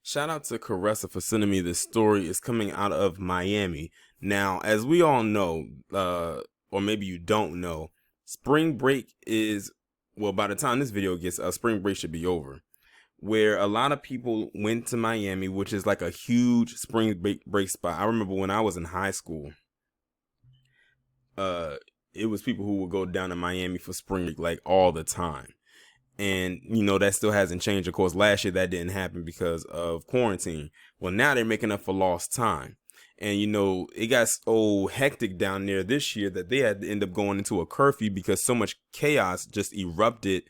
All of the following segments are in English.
Shout out to Caressa for sending me this story. It's coming out of Miami. Now, as we all know, or maybe you don't know, spring break is, well, by the time this video gets up, spring break should be over. Where a lot of people went to Miami, which is like a huge spring break spot. I remember when I was in high school, it was people who would go down to Miami for spring break like all the time. And, that still hasn't changed. Of course, last year that didn't happen because of quarantine. Well, now they're making up for lost time. And, it got so hectic down there this year that they had to end up going into a curfew because so much chaos just erupted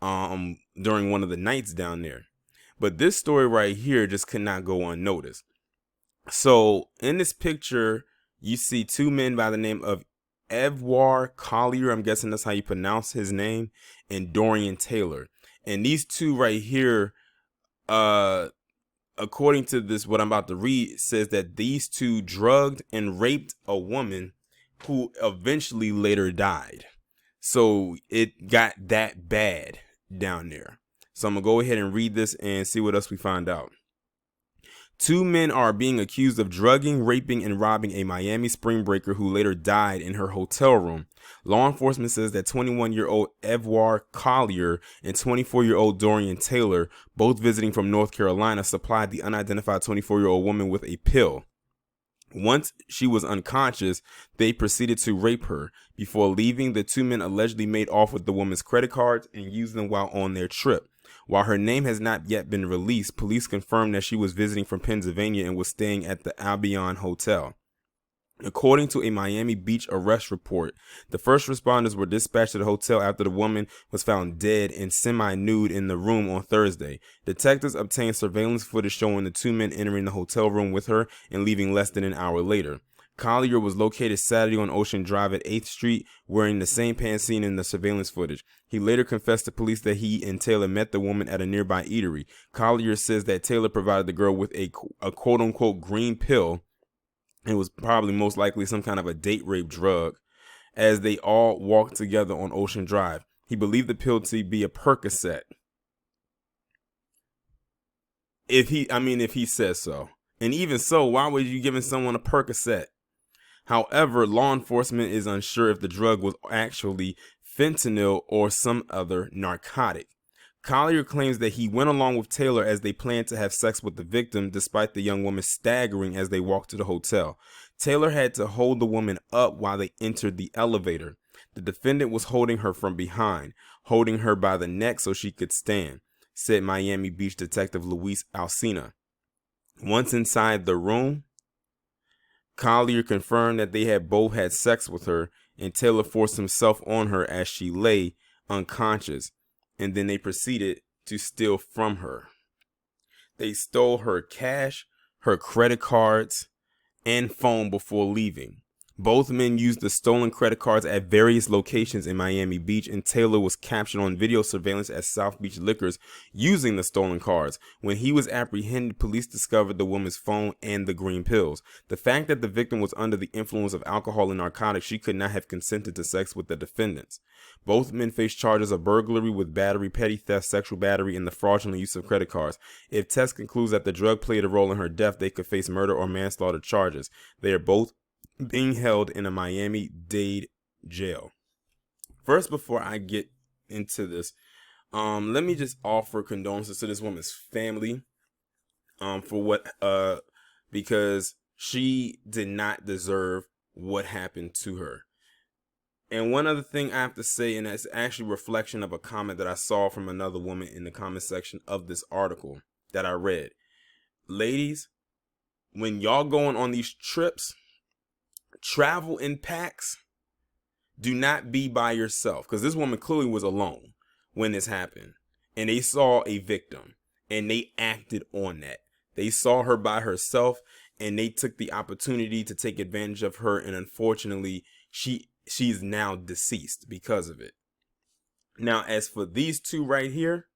during one of the nights down there. But this story right here just could not go unnoticed. So in this picture, you see two men by the name of Evoire Collier, I'm guessing that's how you pronounce his name, and Dorian Taylor. And these two right here, according to this, what I'm about to read, says that these two drugged and raped a woman who eventually later died. So it got that bad down there. So I'm going to go ahead and read this and see what else we find out. Two men are being accused of drugging, raping, and robbing a Miami spring breaker who later died in her hotel room. Law enforcement says that 21-year-old Evoire Collier and 24-year-old Dorian Taylor, both visiting from North Carolina, supplied the unidentified 24-year-old woman with a pill. Once she was unconscious, they proceeded to rape her. Before leaving, the two men allegedly made off with the woman's credit cards and used them while on their trip. While her name has not yet been released, police confirmed that she was visiting from Pennsylvania and was staying at the Albion Hotel. According to a Miami Beach arrest report, the first responders were dispatched to the hotel after the woman was found dead and semi-nude in the room on Thursday. Detectives obtained surveillance footage showing the two men entering the hotel room with her and leaving less than an hour later. Collier was located Saturday on Ocean Drive at 8th Street wearing the same pants seen in the surveillance footage. He later confessed to police that he and Taylor met the woman at a nearby eatery. Collier says that Taylor provided the girl with a quote-unquote green pill. It was probably most likely some kind of a date rape drug as they all walked together on Ocean Drive. He believed the pill to be a Percocet. If he says so. And even so, why would you giving someone a Percocet? However, law enforcement is unsure if the drug was actually fentanyl or some other narcotic. Collier claims that he went along with Taylor as they planned to have sex with the victim, despite the young woman staggering as they walked to the hotel. Taylor had to hold the woman up while they entered the elevator. The defendant was holding her from behind, holding her by the neck so she could stand, said Miami Beach Detective Luis Alcina. Once inside the room, Collier confirmed that they had both had sex with her, and Taylor forced himself on her as she lay unconscious, and then they proceeded to steal from her. They stole her cash, her credit cards, and phone before leaving. Both men used the stolen credit cards at various locations in Miami Beach, and Taylor was captured on video surveillance at South Beach Liquors using the stolen cards. When he was apprehended, police discovered the woman's phone and the green pills. The fact that the victim was under the influence of alcohol and narcotics, she could not have consented to sex with the defendants. Both men face charges of burglary with battery, petty theft, sexual battery, and the fraudulent use of credit cards. If test concludes that the drug played a role in her death, they could face murder or manslaughter charges. They are both being held in a Miami-Dade jail. First, before I get into this, let me just offer condolences to this woman's family, because she did not deserve what happened to her. And one other thing I have to say, and that's actually a reflection of a comment that I saw from another woman in the comment section of this article that I read. Ladies, when y'all going on these trips, travel in packs. Do not be by yourself, because this woman clearly was alone when this happened, and they saw a victim and they acted on that. They saw her by herself and they took the opportunity to take advantage of her, and unfortunately she's now deceased because of it. Now, as for these two right here,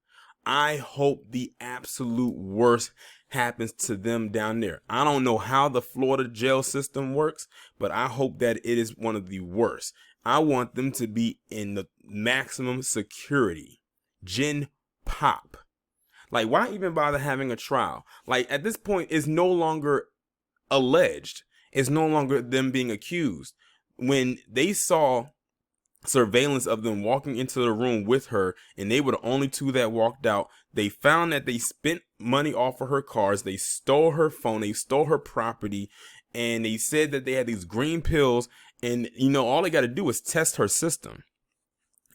I hope the absolute worst happens to them down there. I don't know how the Florida jail system works, but I hope that it is one of the worst. I want them to be in the maximum security. Gen pop. Like, why even bother having a trial? Like, at this point, it's no longer alleged. It's no longer them being accused. When they saw surveillance of them walking into the room with her, and they were the only two that walked out, they found that they spent money off of her cars, they stole her phone, they stole her property, and they said that they had these green pills, and all they got to do is test her system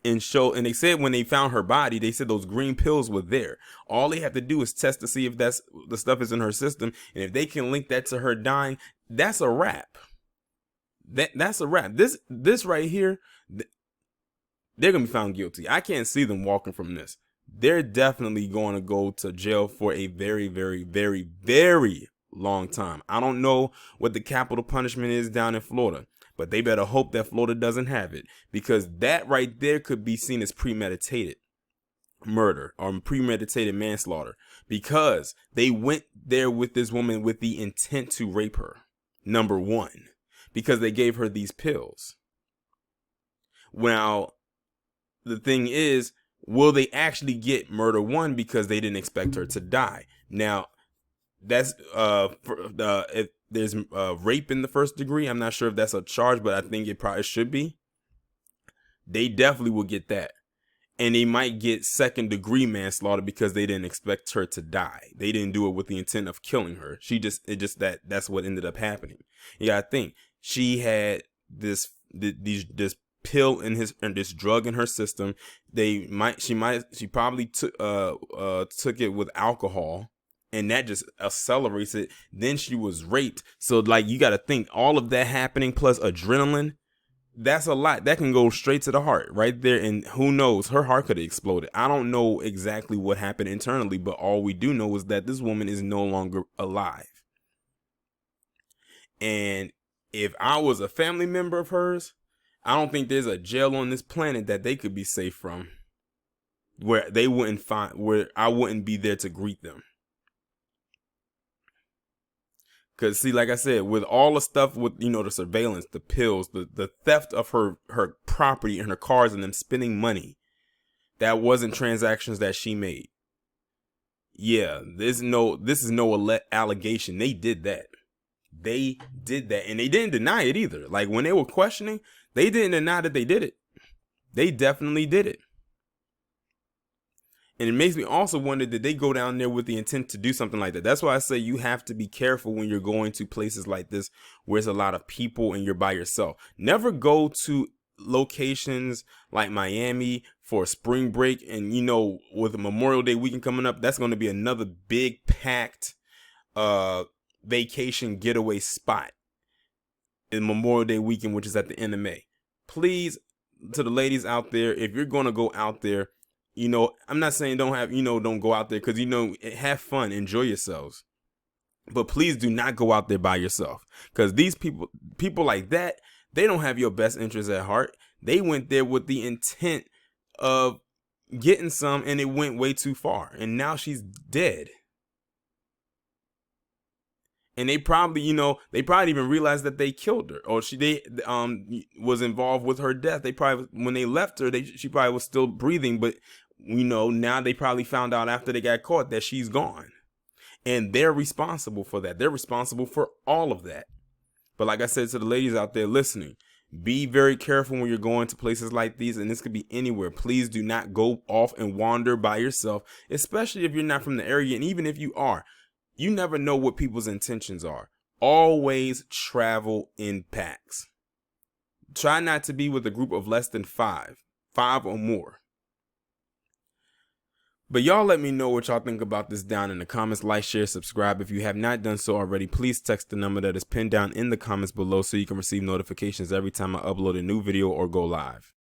and they said when they found her body, they said those green pills were there. All they have to do is test to see if that's the stuff is in her system, and if they can link that to her dying, that's a wrap. That's a wrap. This right here, they're gonna be found guilty. I can't see them walking from this. They're definitely going to go to jail for a very, very, very, very long time. I don't know what the capital punishment is down in Florida, but they better hope that Florida doesn't have it, because that right there could be seen as premeditated murder or premeditated manslaughter, because they went there with this woman with the intent to rape her. Number one, because they gave her these pills. Now, the thing is, will they actually get murder one because they didn't expect her to die? Now, that's if there's rape in the first degree, I'm not sure if that's a charge, but I think it probably should be. They definitely will get that, and they might get second degree manslaughter because they didn't expect her to die. They didn't do it with the intent of killing her. That's what ended up happening. You gotta think, she had this pill in this drug in her system. She probably took it with alcohol, and that just accelerates it. Then she was raped. So like, you got to think, all of that happening plus adrenaline, that's a lot. That can go straight to the heart right there. And who knows, her heart could have exploded. I don't know exactly what happened internally, but all we do know is that this woman is no longer alive. And if I was a family member of hers, I don't think there's a jail on this planet that they could be safe from, where I wouldn't be there to greet them. Because see, like I said, with all the stuff with, the surveillance, the pills, the theft of her property and her cars, and them spending money, that wasn't transactions that she made. Yeah, this is no allegation. They did that. They did that, and they didn't deny it either. Like, when they were questioning, they didn't deny that they did it. They definitely did it. And it makes me also wonder, did they go down there with the intent to do something like that? That's why I say you have to be careful when you're going to places like this where there's a lot of people and you're by yourself. Never go to locations like Miami for spring break. And, with Memorial Day weekend coming up, that's going to be another big packed vacation getaway spot in Memorial Day weekend, which is at the end of May. Please, to the ladies out there, if you're going to go out there, I'm not saying don't go out there, because, have fun, enjoy yourselves. But please do not go out there by yourself, because these people like that, they don't have your best interests at heart. They went there with the intent of getting some, and it went way too far. And now she's dead. And they probably, even realized that they killed her, or they was involved with her death. They probably, when they left her, she probably was still breathing, but now they probably found out after they got caught that she's gone, and they're responsible for that. They're responsible for all of that. But like I said to the ladies out there listening, be very careful when you're going to places like these, and this could be anywhere. Please do not go off and wander by yourself, especially if you're not from the area, and even if you are. You never know what people's intentions are. Always travel in packs. Try not to be with a group of less than 5 or more. But y'all let me know what y'all think about this down in the comments. Like, share, subscribe. If you have not done so already, please text the number that is pinned down in the comments below so you can receive notifications every time I upload a new video or go live.